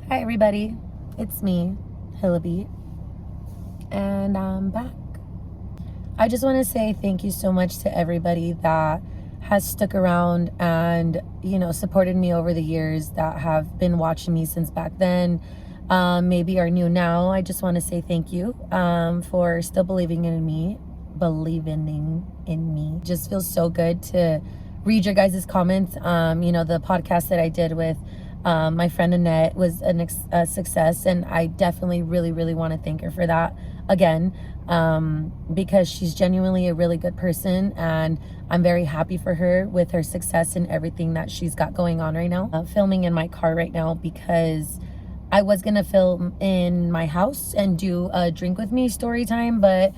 Hi everybody, it's me, labeat, and I'm back. I just want to say thank you so much to everybody that has stuck around and, supported me over the years, that have been watching me since back then, maybe are new now. I just want to say thank you for still believing in me. Just feels so good to read your guys' comments. The podcast that I did with my friend Annette was a success, and I definitely really want to thank her for that again, because she's genuinely a really good person, and I'm very happy for her with her success and everything that she's got going on right now. Filming in my car right now because I was gonna film in my house and do a drink with me story time, but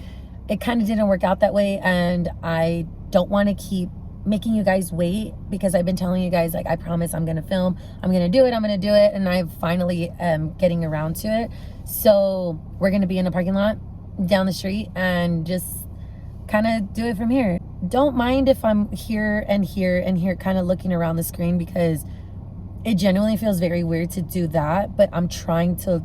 it kind of didn't work out that way, and I don't want to keep making you guys wait, because I've been telling you guys, like, I promise I'm gonna film, I'm gonna do it, and I finally am getting around to it. So we're gonna be in a parking lot down the street and just kind of do it from here. Don't mind if I'm here and here and here kind of looking around the screen, because it genuinely feels very weird to do that, but I'm trying to,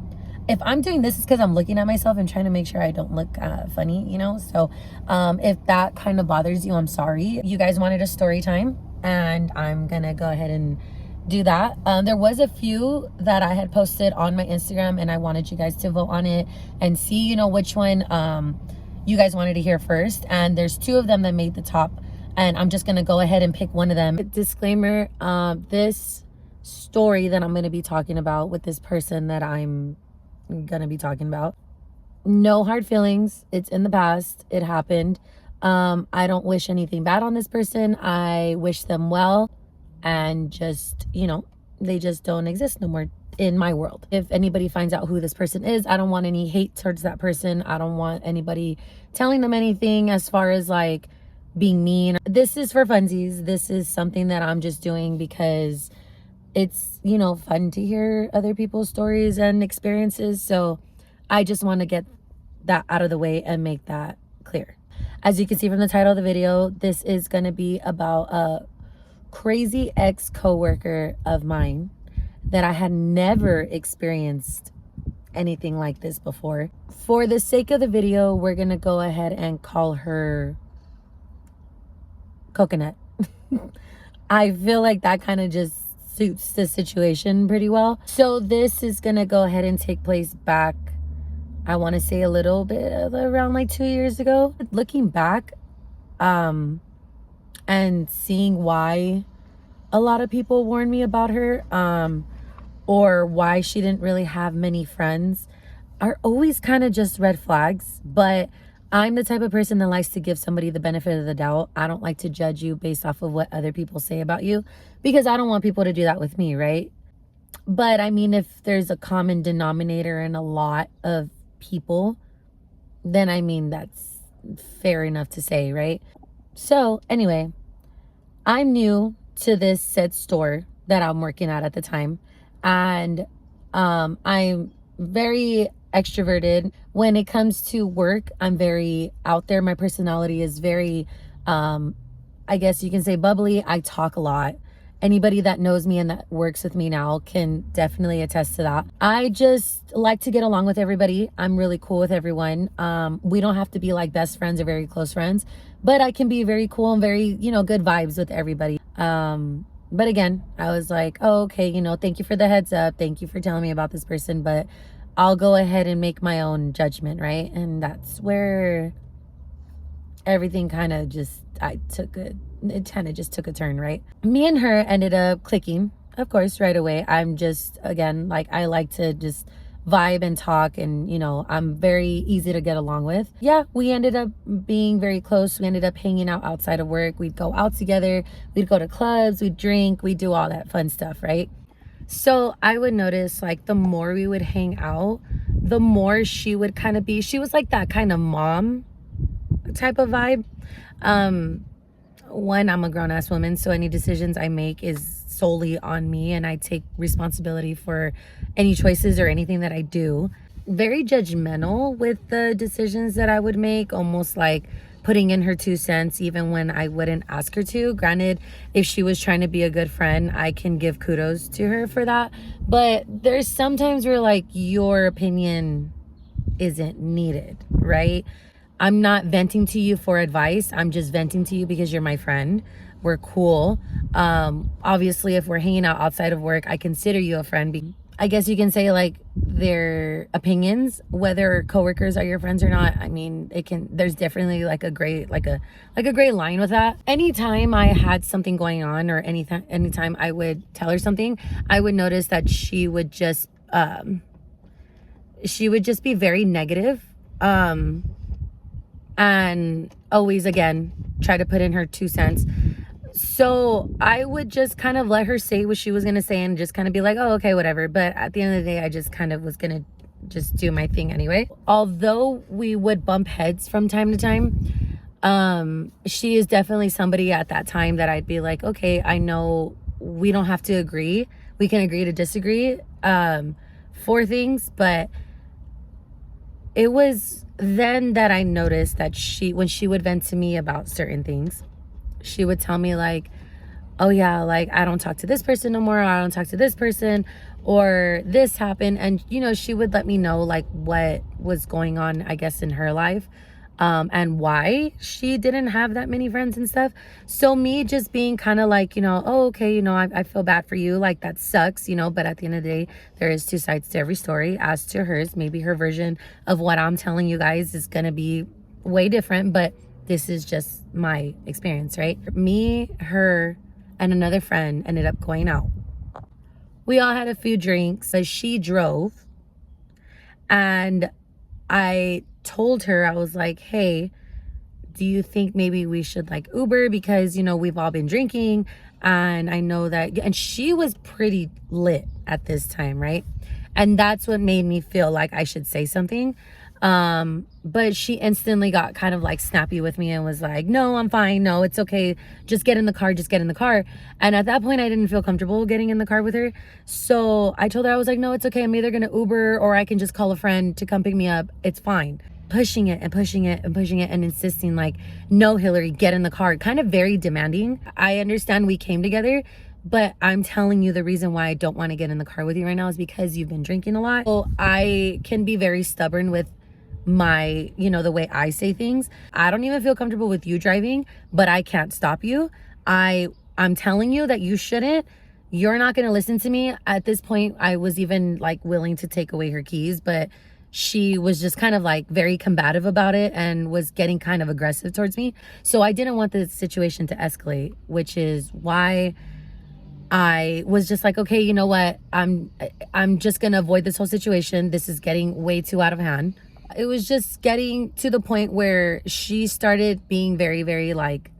if I'm doing this, it's because I'm looking at myself and trying to make sure I don't look funny, So if that kind of bothers you, I'm sorry. You guys wanted a story time, and I'm gonna go ahead and do that. There was a few that I had posted on my Instagram, and I wanted you guys to vote on it and see, which one you guys wanted to hear first. And there's two of them that made the top, and I'm just gonna go ahead and pick one of them. Disclaimer, this story that I'm gonna be talking about with this person that I'm gonna be talking about, no hard feelings. It's in the past, it happened. I don't wish anything bad on this person. I wish them well, and just, they just don't exist no more in my world. If anybody finds out who this person is, I don't want any hate towards that person. I don't want anybody telling them anything as far as like being mean. This is for funsies. This is something that I'm just doing because it's, fun to hear other people's stories and experiences. So I just want to get that out of the way and make that clear. As you can see from the title of the video, this is going to be about a crazy ex-coworker of mine that I had never experienced anything like this before. For the sake of the video, we're going to go ahead and call her Coconut. I feel like that kind of just suits the situation pretty well. So this is gonna go ahead and take place back, I want to say a little bit around like 2 years ago. Looking back and seeing why a lot of people warned me about her, or why she didn't really have many friends, are always kind of just red flags. But I'm the type of person that likes to give somebody the benefit of the doubt. I don't like to judge you based off of what other people say about you, because I don't want people to do that with me, right? But I mean, if there's a common denominator in a lot of people, then I mean, that's fair enough to say, right? So anyway, I'm new to this said store that I'm working at the time, and I'm very extroverted. When it comes to work, I'm very out there. My personality is very, I guess you can say, bubbly. I talk a lot. Anybody that knows me and that works with me now can definitely attest to that. I just like to get along with everybody. I'm really cool with everyone. We don't have to be like best friends or very close friends, but I can be very cool and very, good vibes with everybody. But again, I was like, oh, okay, thank you for the heads up. Thank you for telling me about this person, but I'll go ahead and make my own judgment, right? And that's where everything kind of just, it kind of just took a turn, right? Me and her ended up clicking, of course, right away. I'm just, again, like, I like to just vibe and talk, and, I'm very easy to get along with. Yeah, we ended up being very close. We ended up hanging out outside of work. We'd go out together. We'd go to clubs. We'd drink. We'd do all that fun stuff, right? So I would notice, like, the more we would hang out, the more she would kind of be, she was like that kind of mom type of vibe. One, I'm a grown-ass woman, so any decisions I make is solely on me, and I take responsibility for any choices or anything that I do. Very judgmental with the decisions that I would make, almost like putting in her 2 cents even when I wouldn't ask her to. Granted, if she was trying to be a good friend, I can give kudos to her for that. But there's sometimes where like your opinion isn't needed, right? I'm not venting to you for advice. I'm just venting to you because you're my friend. We're cool. Obviously, if we're hanging out outside of work, I consider you a friend. I guess you can say like their opinions, whether coworkers are your friends or not. I mean, there's definitely like a gray line with that. Anytime I had something going on or anytime I would tell her something, I would notice that she would just be very negative. And always, again, try to put in her 2 cents. So I would just kind of let her say what she was going to say and just kind of be like, oh, okay, whatever. But at the end of the day, I just kind of was going to just do my thing anyway. Although we would bump heads from time to time, she is definitely somebody at that time that I'd be like, okay, I know we don't have to agree. We can agree to disagree for things, but it was then that I noticed that when she would vent to me about certain things, she would tell me like, oh yeah, like I don't talk to this person no more, or I don't talk to this person, or this happened. And, you know, she would let me know like what was going on, I guess, in her life, and why she didn't have that many friends and stuff. So me just being kind of like, you know, oh, okay, you know, I feel bad for you. Like that sucks, you know, but at the end of the day, there is two sides to every story. As to hers, maybe her version of what I'm telling you guys is going to be way different, but this is just my experience, right? Me, her, and another friend ended up going out. We all had a few drinks, but she drove. And I told her, I was like, hey, do you think maybe we should like Uber? Because, you know, we've all been drinking. And I know that, and she was pretty lit at this time, right? And that's what made me feel like I should say something. But she instantly got kind of like snappy with me and was like, no, I'm fine. No, it's okay. Just get in the car. And at that point, I didn't feel comfortable getting in the car with her. So I told her, I was like, no, it's okay. I'm either going to Uber or I can just call a friend to come pick me up. It's fine. Pushing it and insisting like, no, Hillary, get in the car. Kind of very demanding. I understand we came together, but I'm telling you the reason why I don't want to get in the car with you right now is because you've been drinking a lot. So I can be very stubborn with my, you know, the way I say things. I don't even feel comfortable with you driving, but I can't stop you. I'm telling you that you shouldn't. You're not going to listen to me. At this point, I was even like willing to take away her keys, but she was just kind of like very combative about it and was getting kind of aggressive towards me. So I didn't want the situation to escalate, which is why I was just like, okay, you know what? I'm just going to avoid this whole situation. This is getting way too out of hand. It was just getting to the point where she started being very, very like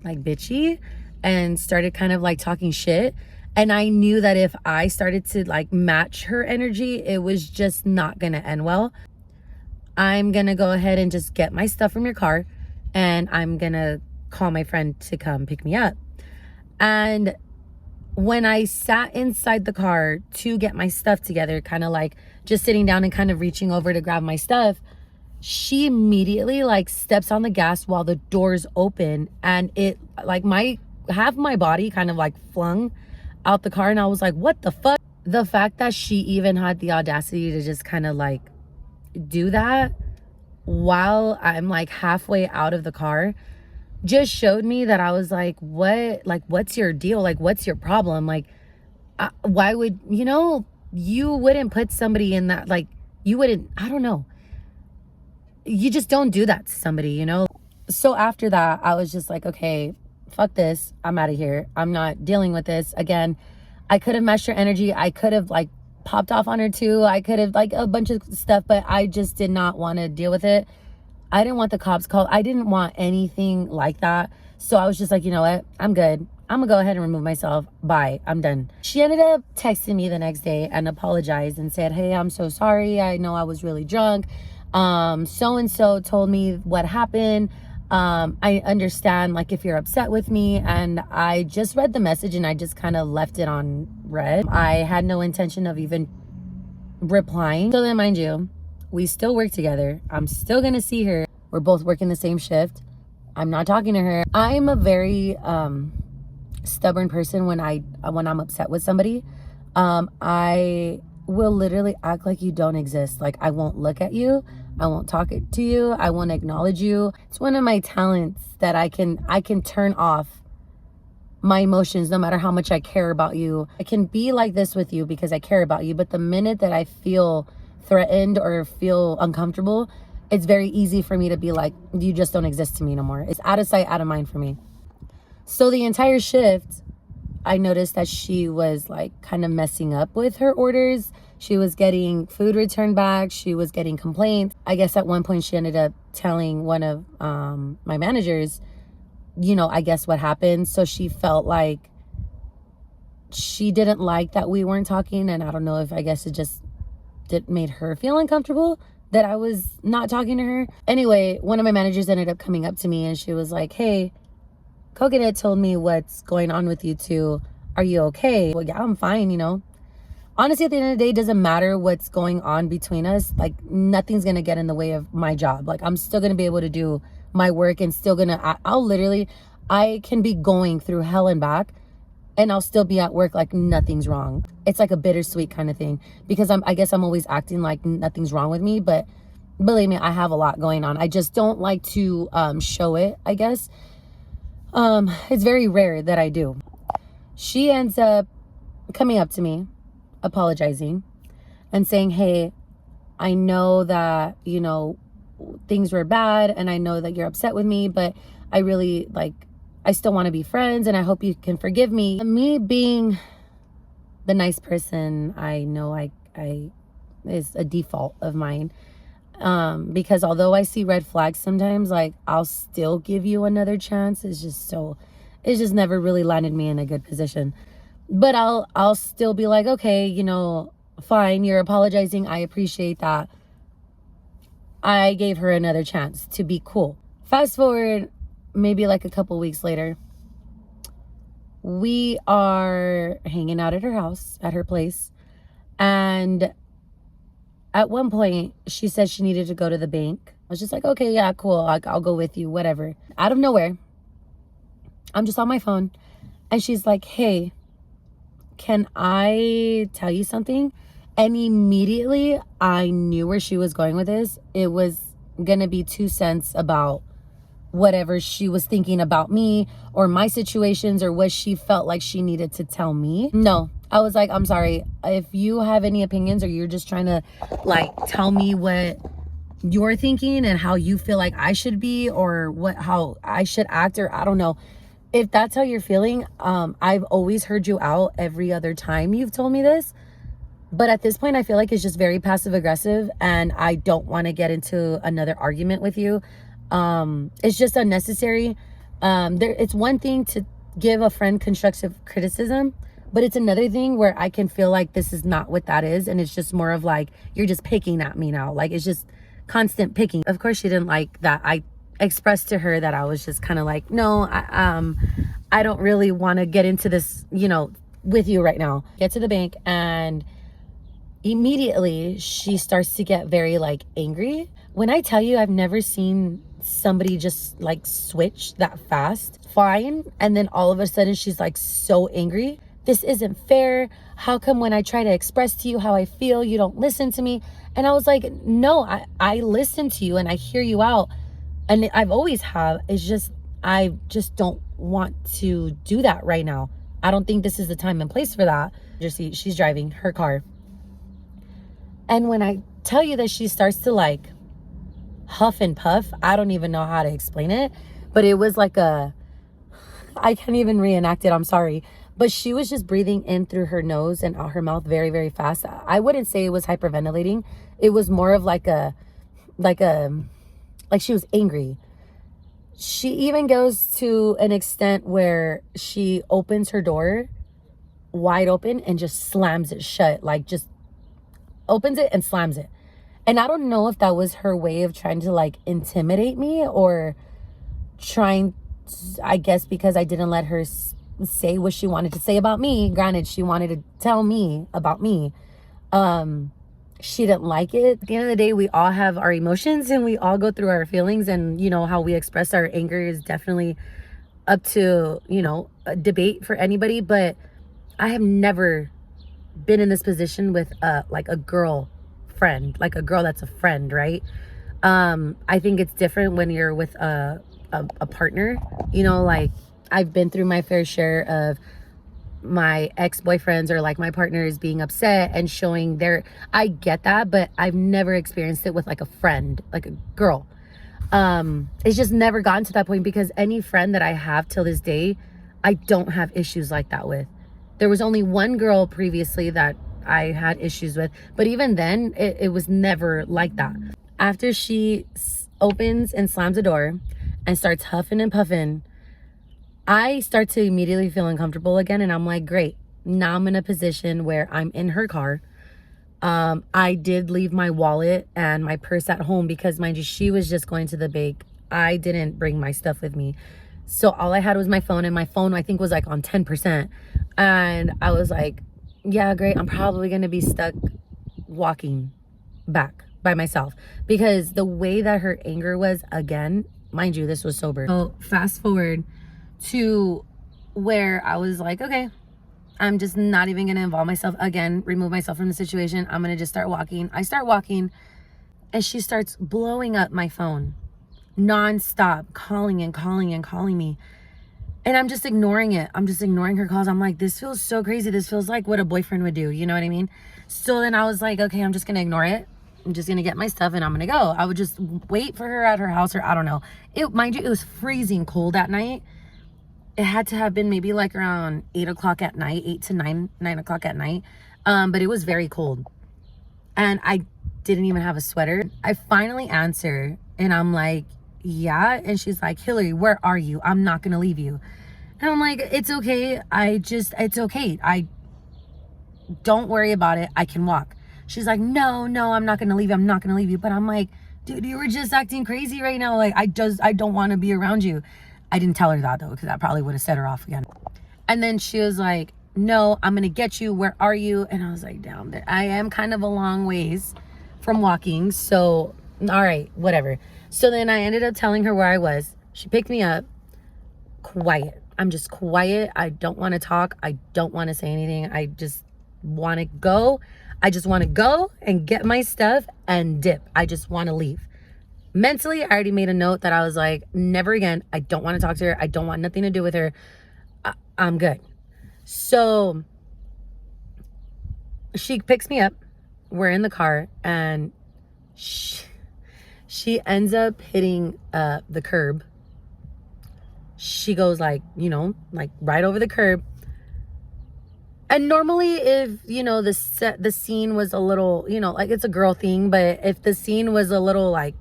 bitchy and started kind of like talking shit. And I knew that if I started to like match her energy, it was just not going to end well. I'm going to go ahead and just get my stuff from your car and I'm going to call my friend to come pick me up. And when I sat inside the car to get my stuff together, kind of like just sitting down and kind of reaching over to grab my stuff, she immediately like steps on the gas while the doors open, and it like half my body kind of like flung out the car, and I was like, what the fuck? The fact that she even had the audacity to just kind of like do that while I'm like halfway out of the car just showed me that I was like, what? Like, what's your deal? Like, what's your problem? Like, why would, you know, you wouldn't put somebody in that, like, you wouldn't, I don't know. You just don't do that to somebody, you know? So after that, I was just like, okay, fuck this. I'm out of here. I'm not dealing with this. Again, I could have matched her energy. I could have like popped off on her too. I could have like a bunch of stuff, but I just did not want to deal with it. I didn't want the cops called. I didn't want anything like that. So I was just like, you know what? I'm good. I'm going to go ahead and remove myself. Bye. I'm done. She ended up texting me the next day and apologized and said, hey, I'm so sorry. I know I was really drunk. So-and-so told me what happened. I understand, like, if you're upset with me. And I just read the message and I just kind of left it on read. I had no intention of even replying. So then, mind you, we still work together. I'm still going to see her. We're both working the same shift. I'm not talking to her. I'm a very stubborn person when I'm upset with somebody. I will literally act like you don't exist. Like, I won't look at you. I won't talk to you. I won't acknowledge you. It's one of my talents that I can turn off my emotions no matter how much I care about you. I can be like this with you because I care about you, but the minute that I feel threatened or feel uncomfortable, it's very easy for me to be like, you just don't exist to me no more. It's out of sight, out of mind for me. So the entire shift, I noticed that she was like kind of messing up with her orders. She was getting food returned back. She was getting complaints. I guess at one point she ended up telling one of my managers, I guess what happened. So she felt like she didn't like that we weren't talking. And I don't know if, I guess it just made her feel uncomfortable that I was not talking to her. Anyway, one of my managers ended up coming up to me and she was like, hey, Coconut told me what's going on with you two. Are you okay? Well, yeah, I'm fine, Honestly, at the end of the day, it doesn't matter what's going on between us. Like, nothing's going to get in the way of my job. Like, I'm still going to be able to do my work and still going to, I can be going through hell and back and I'll still be at work like nothing's wrong. It's like a bittersweet kind of thing because I guess I'm always acting like nothing's wrong with me. But believe me, I have a lot going on. I just don't like to show it, I guess. It's very rare that I do. She ends up coming up to me, apologizing and saying, hey, I know that, things were bad and I know that you're upset with me, but I really I still want to be friends and I hope you can forgive me. Me being the nice person, I know I is a default of mine. Because although I see red flags sometimes, I'll still give you another chance. It's just never really landed me in a good position. But I'll still be like, okay, fine, you're apologizing. I appreciate that. I gave her another chance to be cool. Fast forward, maybe a couple weeks later, we are hanging out at her house, at her place. And at one point, she said she needed to go to the bank. I was just like, okay, yeah, cool. I'll go with you, whatever. Out of nowhere, I'm just on my phone. And she's like, hey, can I tell you something? And immediately, I knew where she was going with this. It was going to be 2 cents about whatever she was thinking about me or my situations or what she felt like she needed to tell me. No, I was like, I'm sorry. If you have any opinions or you're just trying to tell me what you're thinking and how you feel like I should be or how I should act, or I don't know. If that's how you're feeling, I've always heard you out every other time you've told me this. But at this point, I feel like it's just very passive aggressive and I don't want to get into another argument with you. It's just unnecessary. It's one thing to give a friend constructive criticism, but it's another thing where I can feel like this is not what that is. And it's just more of you're just picking at me now. It's just constant picking. Of course, she didn't like that. I expressed to her that I was just kind of no, I don't really want to get into this, with you right now. Get to the bank and immediately she starts to get very angry. When I tell you I've never seen somebody just switch that fast, fine, and then all of a sudden she's so angry. This isn't fair. How come when I try to express to you how I feel, you don't listen to me? And I was like, no, I listen to you and I hear you out. And I've always have. It's just, I just don't want to do that right now. I don't think this is the time and place for that. Just see, she's driving her car. And when I tell you that she starts to huff and puff, I don't even know how to explain it, but it was I can't even reenact it, I'm sorry. But she was just breathing in through her nose and out her mouth very, very fast. I wouldn't say it was hyperventilating. It was more of she was angry. She even goes to an extent where she opens her door wide open and just slams it shut, just opens it and slams it. And I don't know if that was her way of trying to intimidate me or trying, I guess, because I didn't let her say what she wanted to say about me. Granted, she wanted to tell me about me. she didn't like it. At the end of the day, we all have our emotions and we all go through our feelings, and you know how we express our anger is definitely up to, you know, a debate for anybody. But I have never been in this position with like a girl friend, like a girl that's a friend, right? I think it's different when you're with a partner, you know. Like, I've been through my fair share of my ex-boyfriends or like my partners being upset and showing their, I get that, but I've never experienced it with like a friend, like a girl. It's just never gotten to that point, because any friend that I have till this day, I don't have issues like that with. There was only one girl previously that I had issues with, but even then it was never like that. After she opens and slams the door and starts huffing and puffing, I start to immediately feel uncomfortable again. And I'm like, great, now I'm in a position where I'm in her car. I did leave my wallet and my purse at home because, mind you, she was just going to the bank. I didn't bring my stuff with me. So all I had was my phone, and my phone, I think, was like on 10%. And I was like, yeah, great. I'm probably going to be stuck walking back by myself, because the way that her anger was, again, mind you, this was sober. So fast forward to where I was like, okay, I'm just not even gonna involve myself again, remove myself from the situation. I'm gonna just start walking. I start walking, and she starts blowing up my phone nonstop, calling and calling and calling me. And I'm just ignoring it. I'm just ignoring her calls. I'm like, this feels so crazy. This feels like what a boyfriend would do. You know what I mean? So then I was like, okay, I'm just gonna ignore it. I'm just gonna get my stuff and I'm gonna go. I would just wait for her at her house, or I don't know. Mind you, it was freezing cold that night. It had to have been maybe like around 8 o'clock at night, 8 to 9 o'clock at night. But it was very cold. And I didn't even have a sweater. I finally answer and I'm like, yeah. And she's like, Hillary, where are you? I'm not gonna leave you. And I'm like, it's okay. It's okay. Don't worry about it. I can walk. She's like, no, I'm not gonna leave you. I'm not gonna leave you. But I'm like, dude, you were just acting crazy right now. Like, I don't want to be around you. I didn't tell her that though, because that probably would have set her off again. And then she was like, no, I'm gonna get you. Where are you? And I was like, damn, I am kind of a long ways from walking. So, all right, whatever. So then I ended up telling her where I was. She picked me up. Quiet. I'm just quiet. I don't want to talk. I don't want to say anything. I just want to go. I just want to go and get my stuff and dip. I just want to leave. Mentally, I already made a note that I was like, never again. I don't want to talk to her. I don't want nothing to do with her. I'm good. So she picks me up. We're in the car, and she ends up hitting the curb. She goes like, you know, like right over the curb. And normally, if, you know, the scene was a little, you know, like, it's a girl thing, but if the scene was a little like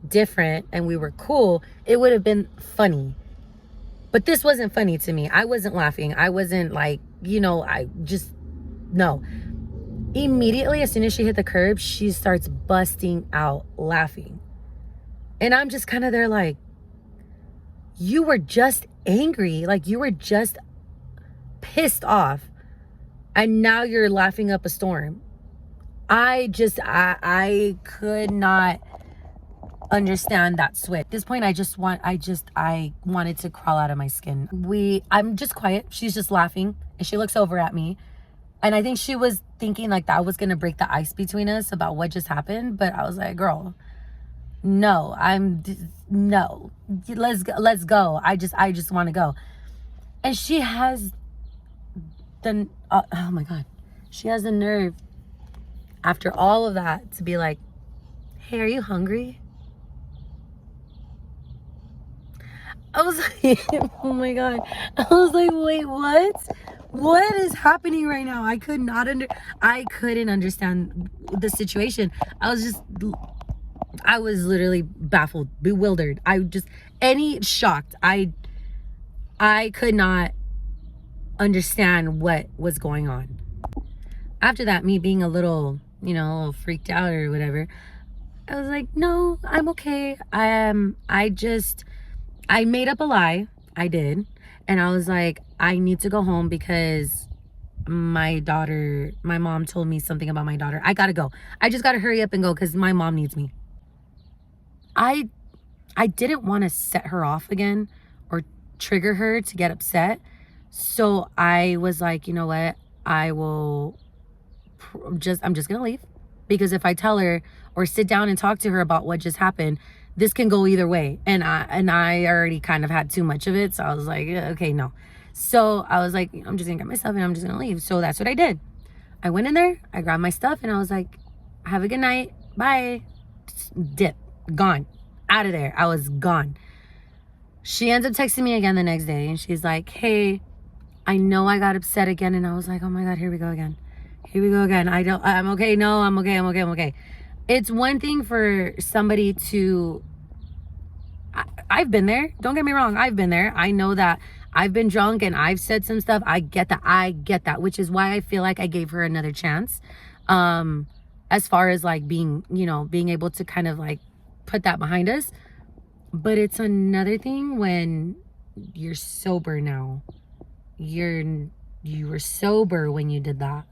different and we were cool, it would have been funny. But this wasn't funny to me. I wasn't laughing. I wasn't like, you know, no. Immediately, as soon as she hit the curb, she starts busting out laughing. And I'm just kind of there like, you were just angry. Like, you were just pissed off. And now you're laughing up a storm. I could not understand that switch. At this point, I wanted to crawl out of my skin. I'm just quiet. She's just laughing, and she looks over at me. And I think she was thinking like that was gonna break the ice between us about what just happened. But I was like, girl, no, no, let's go. I just want to go. And she has oh my God, she has the nerve after all of that to be like, hey, are you hungry? I was like, oh my God. I was like, wait, what is happening right now? I couldn't understand the situation. I was literally baffled, bewildered. Shocked. I could not understand what was going on. After that, me being a little, you know, a little freaked out or whatever, I was like, no, I'm okay. I made up a lie. I did. And I was like, I need to go home because my mom told me something about my daughter. I gotta go. I just gotta hurry up and go because my mom needs me. I didn't want to set her off again or trigger her to get upset. So I was like, you know what? I'm just gonna leave, because if I tell her or sit down and talk to her about what just happened, this can go either way. And I already kind of had too much of it. So I was like, okay, no. So I was like, I'm just gonna get my stuff and I'm just gonna leave. So that's what I did. I went in there, I grabbed my stuff, and I was like, have a good night. Bye. Dip. Gone. Out of there. I was gone. She ends up texting me again the next day, and she's like, hey, I know I got upset again. And I was like, oh my God, here we go again. Here we go again. I'm okay. No, I'm okay. It's one thing for somebody to, I've been there. Don't get me wrong. I've been there. I know that I've been drunk and I've said some stuff. I get that, which is why I feel like I gave her another chance. As far as like being able to kind of like put that behind us. But it's another thing when you're sober now. You were sober when you did that.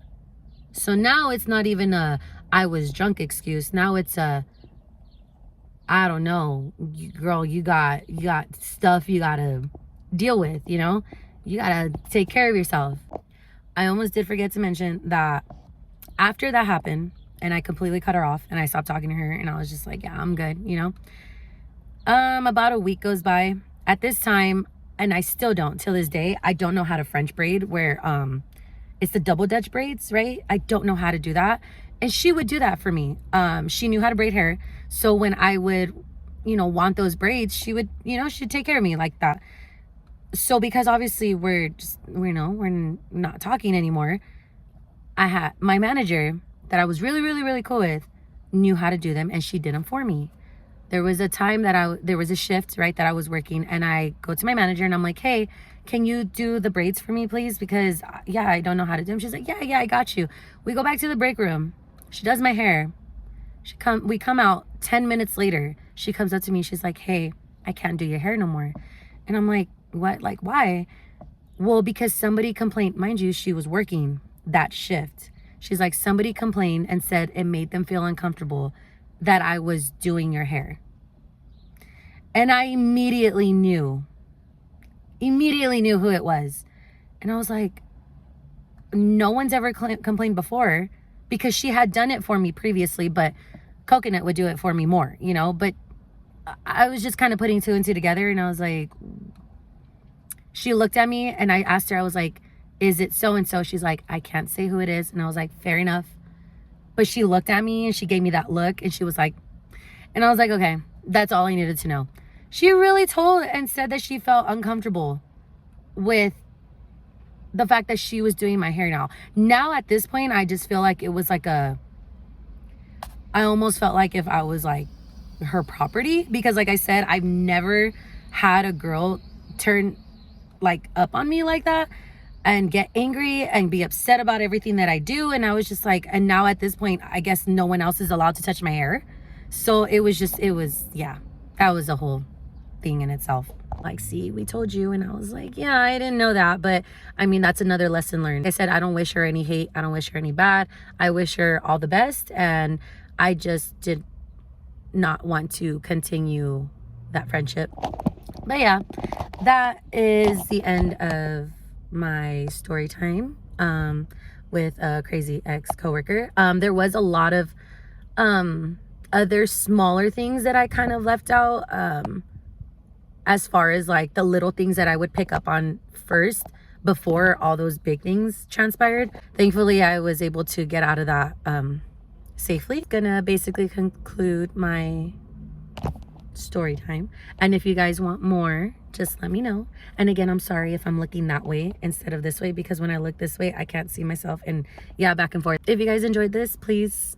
So now it's not even a I was drunk excuse. Now it's a, I don't know, girl, you got stuff you gotta deal with, you gotta take care of yourself. I almost did forget to mention that after that happened and I completely cut her off and I stopped talking to her and I was just like, yeah, I'm good, about a week goes by. At this time, and I still don't till this day, I don't know how to French braid, where it's the double Dutch braids, right? I don't know how to do that. And she would do that for me. She knew how to braid hair. So when I would, want those braids, she would, she'd take care of me like that. So because obviously we're not talking anymore, I had my manager that I was really, really, really cool with knew how to do them, and she did them for me. There was a time that there was a shift, right, that I was working, and I go to my manager and I'm like, hey, can you do the braids for me, please? Because, yeah, I don't know how to do them. She's like, yeah, I got you. We go back to the break room. She does my hair. We come out 10 minutes later. She comes up to me. She's like, hey, I can't do your hair no more. And I'm like, what? Like, why? Well, because somebody complained. Mind you, she was working that shift. She's like, somebody complained and said it made them feel uncomfortable that I was doing your hair. And I immediately knew who it was. And I was like, no one's ever complained before, because she had done it for me previously, but Coconut would do it for me more, but I was just kind of putting two and two together. And I was like, she looked at me and I asked her, I was like, is it so-and-so? She's like, I can't say who it is. And I was like, fair enough. But she looked at me and she gave me that look and she was like, and I was like, okay, that's all I needed to know. She really told and said that she felt uncomfortable with the fact that she was doing my hair now. Now at this point, I just feel like it was like I almost felt like if I was like her property, because like I said, I've never had a girl turn like up on me like that and get angry and be upset about everything that I do. And I was just like, and now at this point, I guess no one else is allowed to touch my hair. So it was yeah, that was a whole thing in itself. Like, see, we told you. And I was like, yeah, I didn't know that. But I mean, that's another lesson learned. I said, I don't wish her any hate. I don't wish her any bad. I wish her all the best. And I just did not want to continue that friendship. But yeah, that is the end of my story time with a crazy ex-coworker. There was a lot of other smaller things that I kind of left out, as far as like the little things that I would pick up on first before all those big things transpired. Thankfully, I was able to get out of that safely. Gonna basically conclude my story time, and if you guys want more, just let me know. And again, I'm sorry if I'm looking that way instead of this way, because when I look this way I can't see myself, and yeah, back and forth. If you guys enjoyed this, please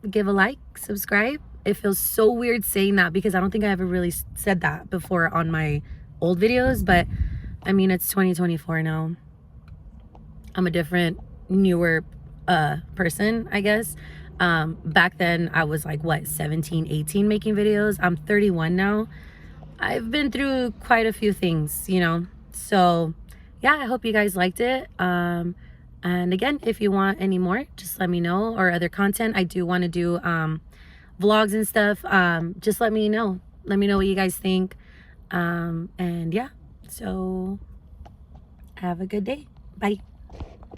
give a like, subscribe. It feels so weird saying that because I don't think I ever really said that before on my old videos, but I mean, it's 2024 now. I'm a different, newer person, I guess. Back then I was like, what, 17, 18 making videos. I'm 31 now. I've been through quite a few things, so yeah, I hope you guys liked it. And again, if you want any more, just let me know, or other content. I do want to do vlogs and stuff. Just let me know. Let me know what you guys think. And yeah, so have a good day. Bye.